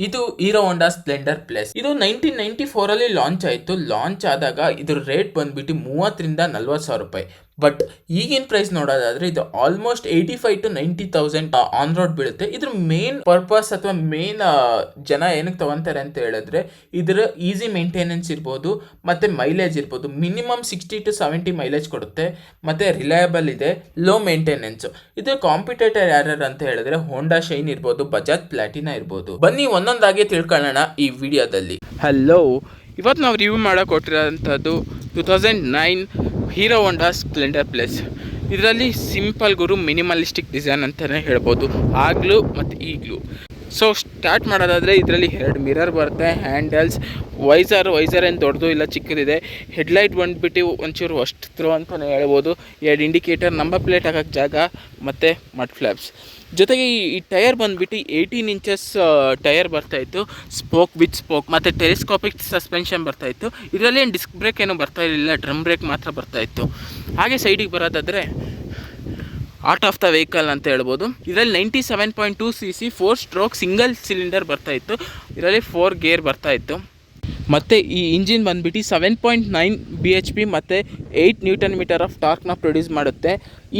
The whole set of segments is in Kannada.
ಇದು ಹೀರೋ ಹೋಂಡಾ ಸ್ಪ್ಲೆಂಡರ್ ಪ್ಲಸ್. ಇದು 1994 ಅಲ್ಲಿ ಲಾಂಚ್ ಆಯಿತು. ಲಾಂಚ್ ಆದಾಗ ಇದ್ರ ರೇಟ್ ಬಂದ್ಬಿಟ್ಟು 30,000-40,000 ರೂಪಾಯಿ. ಬಟ್ ಈಗಿನ ಪ್ರೈಸ್ ನೋಡೋದಾದ್ರೆ ಇದು ಆಲ್ಮೋಸ್ಟ್ 85,000 to 90,000 ಆನ್ ರೋಡ್ ಬೀಳುತ್ತೆ. ಇದ್ರ ಮೇನ್ ಪರ್ಪಸ್ ಅಥವಾ ಮೇನ್ ಜನ ಏನಕ್ಕೆ ತಗೊಂತಾರೆ ಅಂತ ಹೇಳಿದ್ರೆ ಇದರ ಈಸಿ ಮೇಂಟೆನೆನ್ಸ್ ಇರ್ಬೋದು, ಮತ್ತೆ ಮೈಲೇಜ್ ಇರ್ಬೋದು. ಮಿನಿಮಮ್ 60 to 70 ಮೈಲೇಜ್ ಕೊಡುತ್ತೆ, ಮತ್ತೆ ರಿಲಯಬಲ್ ಇದೆ, ಲೋ ಮೇಂಟೆನೆನ್ಸ್. ಇದು ಕಾಂಪಿಟೇಟರ್ ಯಾರ್ಯಾರು ಅಂತ ಹೇಳಿದ್ರೆ ಹೋಂಡಾ ಶೈನ್ ಇರ್ಬೋದು, ಬಜಾಜ್ ಪ್ಲಾಟಿನಾ ಇರ್ಬೋದು. ಬನ್ನಿ ಒಂದೊಂದಾಗಿ ತಿಳ್ಕೊಳ್ಳೋಣ ಈ ವಿಡಿಯೋದಲ್ಲಿ. ಹಲೋ, ಇವತ್ತು ನಾವು ರಿವ್ಯೂ ಮಾಡೋಕೆ ಕೊಟ್ಟಿರೋಂಥದ್ದು 2009 ಹೀರೋ ಹೋಂಡಾ ಸ್ಪ್ಲೆಂಡರ್ ಪ್ಲಸ್. ಇದರಲ್ಲಿ ಸಿಂಪಲ್ ಗುರು ಮಿನಿಮಲಿಸ್ಟಿಕ್ ಡಿಸೈನ್ ಅಂತಲೇ ಹೇಳ್ಬೋದು, ಆಗಲೂ ಮತ್ತು ಈಗಲೂ. ಸೊ ಸ್ಟಾರ್ಟ್ ಮಾಡೋದಾದರೆ ಇದರಲ್ಲಿ 2 ಮಿರರ್ ಬರುತ್ತೆ, ಹ್ಯಾಂಡಲ್ಸ್, ವೈಸರ್ ಏನು ದೊಡ್ಡದು ಇಲ್ಲ ಚಿಕ್ಕದಿದೆ. ಹೆಡ್ಲೈಟ್ ಬಂದುಬಿಟ್ಟು ಒಂಚೂರು ಅಷ್ಟು ಅಂತಲೇ ಹೇಳ್ಬೋದು. 2 ಇಂಡಿಕೇಟರ್, ನಂಬರ್ ಪ್ಲೇಟ್ ಹಾಕೋಕ್ಕೆ ಜಾಗ ಮತ್ತು ಮಡ್ ಫ್ಲಾಪ್ಸ್. ಜೊತೆಗೆ ಈ ಟೈರ್ ಬಂದುಬಿಟ್ಟು 18 ಇಂಚಸ್ ಟೈರ್ ಬರ್ತಾಯಿತ್ತು, ಸ್ಪೋಕ್ ವಿತ್ ಸ್ಪೋಕ್, ಮತ್ತು ಟೆಲಿಸ್ಕೋಪಿಕ್ ಸಸ್ಪೆನ್ಷನ್ ಬರ್ತಾಯಿತ್ತು. ಇದರಲ್ಲಿ ಏನು ಡಿಸ್ಕ್ ಬ್ರೇಕ್ ಏನೂ ಬರ್ತಾಯಿರಲಿಲ್ಲ, ಡ್ರಮ್ ಬ್ರೇಕ್ ಮಾತ್ರ ಬರ್ತಾಯಿತ್ತು. ಹಾಗೆ ಸೈಡಿಗೆ ಬರೋದಾದರೆ ಆರ್ಟ್ ಆಫ್ ದ ವೆಹಿಕಲ್ ಅಂತ ಹೇಳ್ಬೋದು. ಇದರಲ್ಲಿ 97.2 cc 4 ಸ್ಟ್ರೋಕ್ ಸಿಂಗಲ್ ಸಿಲಿಂಡರ್ ಬರ್ತಾಯಿತ್ತು. ಇದರಲ್ಲಿ 4 ಗೇರ್ ಬರ್ತಾಯಿತ್ತು. ಮತ್ತು ಈ ಇಂಜಿನ್ ಬಂದುಬಿಟ್ಟು 7.9 bhp ಮತ್ತು 8 Nm ಆಫ್ ಟಾರ್ಕ್ನ ಪ್ರೊಡ್ಯೂಸ್ ಮಾಡುತ್ತೆ.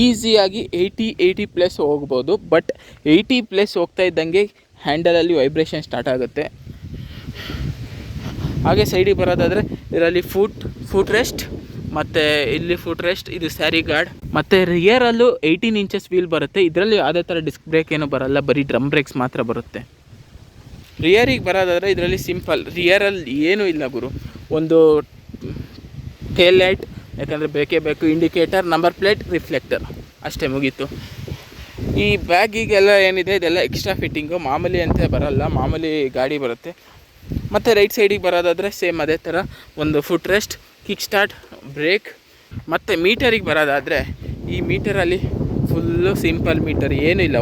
ಈಸಿಯಾಗಿ 80+ ಹೋಗ್ಬೋದು. ಬಟ್ 80+ ಹೋಗ್ತಾ ಇದ್ದಂಗೆ ಹ್ಯಾಂಡಲಲ್ಲಿ ವೈಬ್ರೇಷನ್ ಸ್ಟಾರ್ಟ್ ಆಗುತ್ತೆ. ಹಾಗೆ ಸೈಡಿಗೆ ಬರೋದಾದರೆ ಇದರಲ್ಲಿ ಫುಟ್ ರೆಸ್ಟ್, ಮತ್ತು ಇಲ್ಲಿ ಫುಟ್ ರೆಸ್ಟ್, ಇದು ಸ್ಯಾರಿ ಗಾರ್ಡ್, ಮತ್ತು ರಿಯರಲ್ಲೂ 18 ಇಂಚಸ್ ವೀಲ್ ಬರುತ್ತೆ. ಇದರಲ್ಲಿ ಯಾವುದೇ ಥರ ಡಿಸ್ಕ್ ಬ್ರೇಕ್ ಏನೂ ಬರೋಲ್ಲ, ಬರೀ ಡ್ರಮ್ ಬ್ರೇಕ್ಸ್ ಮಾತ್ರ ಬರುತ್ತೆ. ರಿಯರಿಗೆ ಬರೋದಾದರೆ ಇದರಲ್ಲಿ ಸಿಂಪಲ್, ರಿಯರಲ್ಲಿ ಏನೂ ಇಲ್ಲ ಗುರು. ಒಂದು ಟೇಲ್ ಲೈಟ್, ಯಾಕಂದರೆ ಬೇಕೇ ಬೇಕು, ಇಂಡಿಕೇಟರ್, ನಂಬರ್ ಪ್ಲೇಟ್, ರಿಫ್ಲೆಕ್ಟರ್, ಅಷ್ಟೇ ಮುಗೀತು. ಈ ಬ್ಯಾಗಿಗೆಲ್ಲ ಏನಿದೆ ಇದೆಲ್ಲ ಎಕ್ಸ್ಟ್ರಾ ಫಿಟ್ಟಿಂಗು, ಮಾಮೂಲಿ ಅಂತ ಬರೋಲ್ಲ, ಮಾಮೂಲಿ ಗಾಡಿ ಬರುತ್ತೆ. ಮತ್ತು ರೈಟ್ ಸೈಡಿಗೆ ಬರೋದಾದರೆ ಸೇಮ್ ಅದೇ ಥರ ಒಂದು foot rest, kick start, brake. ಮತ್ತು ಮೀಟರಿಗೆ ಬರೋದಾದರೆ ಈ ಮೀಟರಲ್ಲಿ ಫುಲ್ಲು ಸಿಂಪಲ್ ಮೀಟರ್, ಏನೂ ಇಲ್ಲ.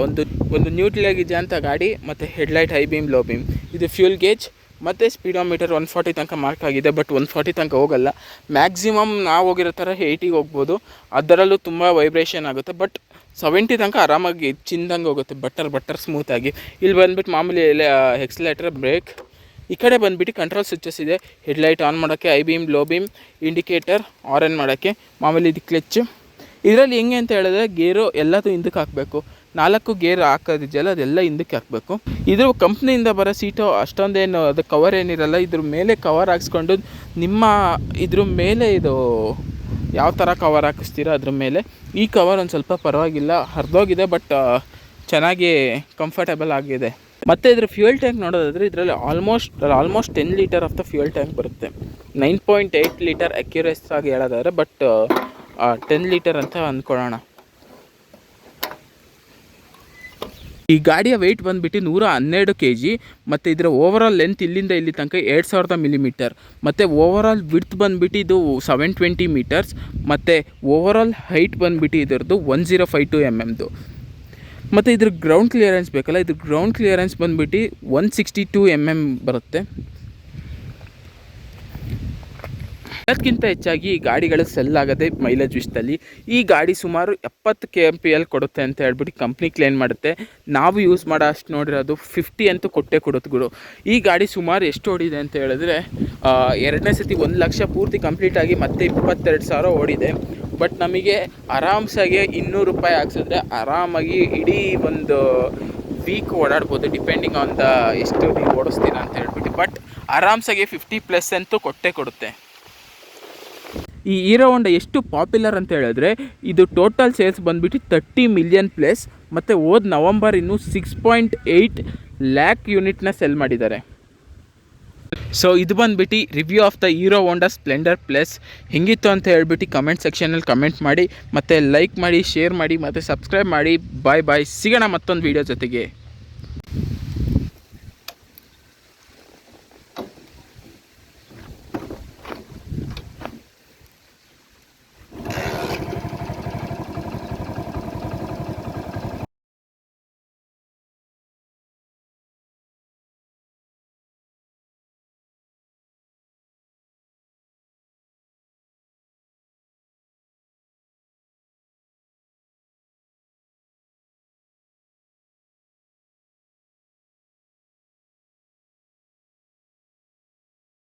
ಒಂದು ನ್ಯೂಟ್ರಲಾಗಿದೆ ಅಂತ ಗಾಡಿ, ಮತ್ತು headlight high beam, low beam, ಇದು ಫ್ಯೂಲ್ ಗೇಜ್, ಮತ್ತು ಸ್ಪೀಡೋಮೀಟರ್ 140 ತನಕ ಮಾರ್ಕ್ ಆಗಿದೆ. ಬಟ್ 140 ತನಕ ಹೋಗಲ್ಲ, ಮ್ಯಾಕ್ಸಿಮಮ್ ನಾವು ಹೋಗಿರೋ ಥರ 80 ಹೋಗ್ಬೋದು. ಅದರಲ್ಲೂ ತುಂಬ ವೈಬ್ರೇಷನ್ ಆಗುತ್ತೆ. ಬಟ್ 70 ತನಕ ಆರಾಮಾಗಿ ಚಿಂದಂಗೆ ಹೋಗುತ್ತೆ, ಬಟ್ಟರ್ ಸ್ಮೂತಾಗಿ. ಇಲ್ಲಿ ಬಂದುಬಿಟ್ಟು ಮಾಮೂಲಿ ಎಕ್ಸಲೇಟರ್, ಬ್ರೇಕ್. ಈ ಕಡೆ ಬಂದುಬಿಟ್ಟು ಕಂಟ್ರೋಲ್ ಸ್ವಿಚಸ್ ಇದೆ, ಹೆಡ್ಲೈಟ್ ಆನ್ ಮಾಡೋಕ್ಕೆ, I beam, low beam, indicator, on ಮಾಡೋಕ್ಕೆ, ಮಾಮೂಲಿ ಇದು ಕ್ಲಚ್. ಇದರಲ್ಲಿ ಹೆಂಗೆ ಅಂತ ಹೇಳಿದ್ರೆ ಗೇರು ಎಲ್ಲದೂ ಹಿಂದಕ್ಕೆ ಹಾಕಬೇಕು. 4 ಗೇರ್ ಹಾಕೋದಿದೆಯಲ್ಲ ಅದೆಲ್ಲ ಹಿಂದಕ್ಕೆ ಹಾಕಬೇಕು. ಇದು ಕಂಪ್ನಿಯಿಂದ ಬರೋ ಸೀಟು ಅಷ್ಟೊಂದೇನು ಅದು ಕವರ್ ಏನಿರಲ್ಲ. ಇದ್ರ ಮೇಲೆ ಕವರ್ ಹಾಕ್ಸ್ಕೊಂಡು ನಿಮ್ಮ ಇದ್ರ ಮೇಲೆ ಇದು ಯಾವ ಥರ ಕವರ್ ಹಾಕಿಸ್ತೀರೋ ಅದ್ರ ಮೇಲೆ. ಈ ಕವರ್ ಒಂದು ಸ್ವಲ್ಪ ಪರವಾಗಿಲ್ಲ, ಹರಿದೋಗಿದೆ, ಬಟ್ ಚೆನ್ನಾಗಿ ಕಂಫರ್ಟೇಬಲ್ ಆಗಿದೆ. ಮತ್ತು ಇದ್ರ ಫ್ಯೂಯಲ್ ಟ್ಯಾಂಕ್ ನೋಡೋದಾದರೆ ಇದರಲ್ಲಿ almost 10 litre of the fuel tank ಬರುತ್ತೆ. 9.8 ಲೀಟರ್ ಅಕ್ಯುರೇಸ್ ಆಗಿ ಹೇಳೋದಾದರೆ, ಬಟ್ 10 ಲೀಟರ್ ಅಂತ ಅಂದ್ಕೊಳ್ಳೋಣ. ಈ ಗಾಡಿಯ ವೆಯ್ಟ್ ಬಂದುಬಿಟ್ಟು 112 kg. ಮತ್ತು ಇದರ ಓವರಾಲ್ ಲೆಂತ್ ಇಲ್ಲಿಂದ ಇಲ್ಲಿ ತನಕ 2000 ಮಿಲಿಮೀಟರ್. ಮತ್ತು ಓವರಾಲ್ ವಿಡ್ತ್ ಬಂದುಬಿಟ್ಟು ಇದು 720 ಮೀಟರ್ಸ್. ಮತ್ತು ಓವರಾಲ್ ಹೈಟ್ ಬಂದುಬಿಟ್ಟು ಇದರದ್ದು 1052 mm. ಮತ್ತು ಇದ್ರ ಗ್ರೌಂಡ್ ಕ್ಲಿಯರೆನ್ಸ್ ಬೇಕಲ್ಲ, ಇದ್ರ ಗ್ರೌಂಡ್ ಕ್ಲಿಯರೆನ್ಸ್ ಬಂದುಬಿಟ್ಟು 162 mm ಬರುತ್ತೆ. ಅದಕ್ಕಿಂತ ಹೆಚ್ಚಾಗಿ ಈ ಗಾಡಿಗಳು ಸೆಲ್ ಆಗೋದೇ ಮೈಲೇಜ್ ವಿಷಯದಲ್ಲಿ. ಈ ಗಾಡಿ ಸುಮಾರು 70 kmpl ಕೊಡುತ್ತೆ ಅಂತ ಹೇಳ್ಬಿಟ್ಟು ಕಂಪ್ನಿ ಕ್ಲೇಮ್ ಮಾಡುತ್ತೆ. ನಾವು ಯೂಸ್ ಮಾಡೋ ಅಷ್ಟು ನೋಡಿರೋದು 50 ಅಂತೂ ಕೊಡುತ್ತೆ ಗುರು. ಈ ಗಾಡಿ ಸುಮಾರು ಎಷ್ಟು ಓಡಿದೆ ಅಂತ ಹೇಳಿದ್ರೆ 2ನೇ ಸತಿ 1 ಲಕ್ಷ ಪೂರ್ತಿ ಕಂಪ್ಲೀಟಾಗಿ ಮತ್ತೆ 22,000 ಓಡಿದೆ. ಬಟ್ ನಮಗೆ ಆರಾಮ್ಸಾಗಿ 200 ರೂಪಾಯಿ ಹಾಕ್ಸಿದ್ರೆ ಆರಾಮಾಗಿ ಇಡೀ ಒಂದು ವೀಕ್ ಓಡಾಡ್ಬೋದು, ಡಿಪೆಂಡಿಂಗ್ ಆನ್ ದ ಎಷ್ಟು ನೀವು ಓಡಿಸ್ತೀರ ಅಂತ ಹೇಳ್ಬಿಟ್ಟು. ಬಟ್ ಆರಾಮ್ಸಾಗಿ 50+ ಅಂತೂ ಕೊಡುತ್ತೆ. ಈ ಹೀರೋ ಹೋಂಡಾ ಎಷ್ಟು ಪಾಪ್ಯುಲರ್ ಅಂತ ಹೇಳಿದ್ರೆ ಇದು ಟೋಟಲ್ ಸೇಲ್ಸ್ ಬಂದುಬಿಟ್ಟು 30 ಮಿಲಿಯನ್ ಪ್ಲಸ್. ಮತ್ತು ಹೋದ ನವಂಬರ್ ಇನ್ನೂ 6.8 ಲ್ಯಾಕ್ ಯೂನಿಟ್ನ ಸೆಲ್ ಮಾಡಿದ್ದಾರೆ. ಸೊ ಇದು ಬಂದುಬಿಟ್ಟು review of the hero Honda Splendor plus. ಹೆಂಗಿತ್ತು ಅಂತ ಹೇಳ್ಬಿಟ್ಟು ಕಮೆಂಟ್ ಸೆಕ್ಷನಲ್ಲಿ ಕಮೆಂಟ್ ಮಾಡಿ, ಮತ್ತು ಲೈಕ್ ಮಾಡಿ, ಶೇರ್ ಮಾಡಿ, ಮತ್ತು ಸಬ್ಸ್ಕ್ರೈಬ್ ಮಾಡಿ. ಬಾಯ್. ಸಿಗೋಣ ಮತ್ತೊಂದು ವೀಡಿಯೋ ಜೊತೆಗೆ.